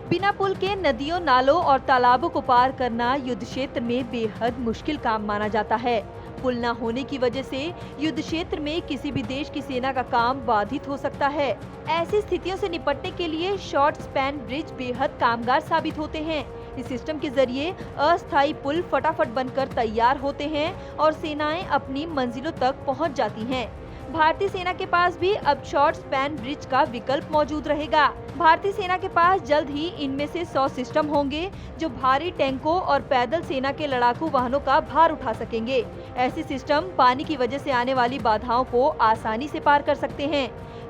बिना पुल के नदियों, नालों और तालाबों को पार करना युद्ध क्षेत्र में बेहद मुश्किल काम माना जाता है। पुल न होने की वजह से युद्ध क्षेत्र में किसी भी देश की सेना का काम बाधित हो सकता है। ऐसी स्थितियों से निपटने के लिए शॉर्ट स्पैन ब्रिज बेहद कामगार साबित होते हैं। इस सिस्टम के जरिए अस्थायी पुल फटाफट बनकर तैयार होते हैं और सेनाएं अपनी मंजिलों तक पहुंच जाती हैं। भारतीय सेना के पास भी अब शॉर्ट स्पैन ब्रिज का विकल्प मौजूद रहेगा। भारतीय सेना के पास जल्द ही इनमें से 100 सिस्टम होंगे जो भारी टैंकों और पैदल सेना के लड़ाकू वाहनों का भार उठा सकेंगे। ऐसे सिस्टम पानी की वजह से आने वाली बाधाओं को आसानी से पार कर सकते हैं।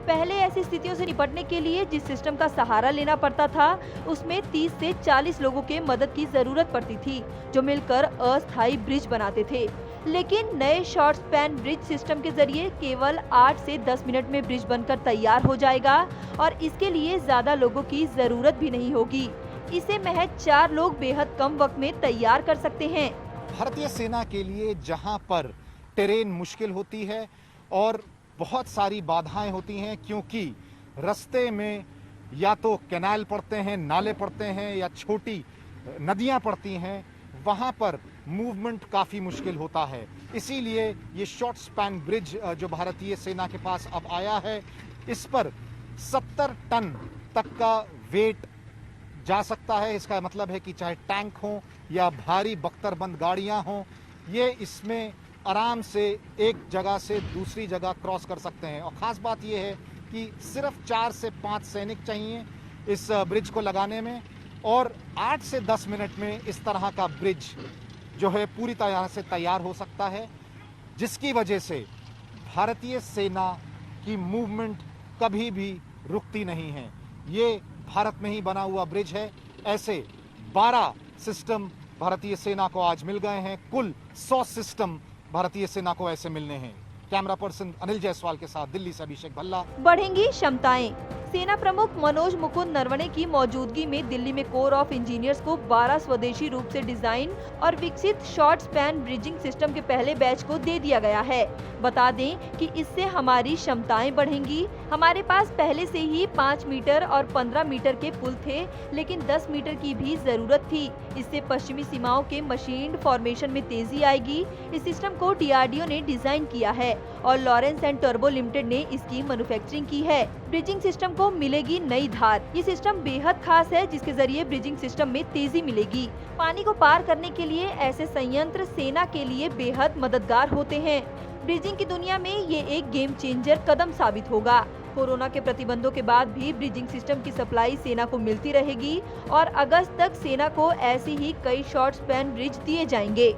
पहले ऐसी स्थितियों से निपटने के लिए जिस सिस्टम का सहारा लेना पड़ता था, उसमें 30 से 40 लोगों के मदद की जरूरत पड़ती थी, जो मिलकर अस्थायी ब्रिज बनाते थे। लेकिन नए शॉर्ट स्पैन ब्रिज सिस्टम के जरिए केवल 8 से 10 मिनट में ब्रिज बनकर तैयार हो जाएगा और इसके लिए ज्यादा लोगों की जरूरत भी नहीं होगी। इसे महज 4 लोग बेहद कम वक्त में तैयार कर सकते हैं। भारतीय सेना के लिए जहां पर टेरेन मुश्किल होती है और बहुत सारी बाधाएं होती हैं, क्योंकि रास्ते में या तो कैनाल पड़ते हैं, नाले पड़ते हैं या छोटी नदियां पड़ती हैं, वहां पर मूवमेंट काफ़ी मुश्किल होता है। इसीलिए ये शॉर्ट स्पैन ब्रिज जो भारतीय सेना के पास अब आया है, इस पर 70 टन तक का वेट जा सकता है। इसका मतलब है कि चाहे टैंक हो या भारी बख्तरबंद गाड़ियां हों, ये इसमें आराम से एक जगह से दूसरी जगह क्रॉस कर सकते हैं। और ख़ास बात यह है कि सिर्फ 4 से 5 सैनिक चाहिए इस ब्रिज को लगाने में, और 8 से 10 मिनट में इस तरह का ब्रिज जो है पूरी तरह से तैयार हो सकता है, जिसकी वजह से भारतीय सेना की मूवमेंट कभी भी रुकती नहीं है। ये भारत में ही बना हुआ ब्रिज है। ऐसे 12 सिस्टम भारतीय सेना को आज मिल गए हैं। कुल 100 सिस्टम भारतीय सेना को ऐसे मिलने हैं। कैमरा पर्सन अनिल जायसवाल के साथ दिल्ली से अभिषेक भल्ला। बढ़ेंगी क्षमताएं। सेना प्रमुख मनोज मुकुंद नरवणे की मौजूदगी में दिल्ली में कोर ऑफ इंजीनियर्स को 12 स्वदेशी रूप से डिजाइन और विकसित शॉर्ट स्पैन ब्रिजिंग सिस्टम के पहले बैच को दे दिया गया है। बता दें कि इससे हमारी क्षमताएं बढ़ेंगी। हमारे पास पहले से ही 5 मीटर और 15 मीटर के पुल थे, लेकिन 10 मीटर की भी जरूरत थी। इससे पश्चिमी सीमाओं के मशीन्ड फॉर्मेशन में तेजी आएगी। इस सिस्टम को DRDO ने डिजाइन किया है और लॉरेंस एंड टर्बो लिमिटेड ने इसकी मैन्युफैक्चरिंग की है। ब्रिजिंग सिस्टम को मिलेगी नई धार। ये सिस्टम बेहद खास है, जिसके जरिए ब्रिजिंग सिस्टम में तेजी मिलेगी। पानी को पार करने के लिए ऐसे संयंत्र सेना के लिए बेहद मददगार होते हैं। ब्रिजिंग की दुनिया में ये एक गेम चेंजर कदम साबित होगा। कोरोना के प्रतिबंधों के बाद भी ब्रिजिंग सिस्टम की सप्लाई सेना को मिलती रहेगी और अगस्त तक सेना को ऐसी ही कई शॉर्ट स्पैन ब्रिज दिए जाएंगे।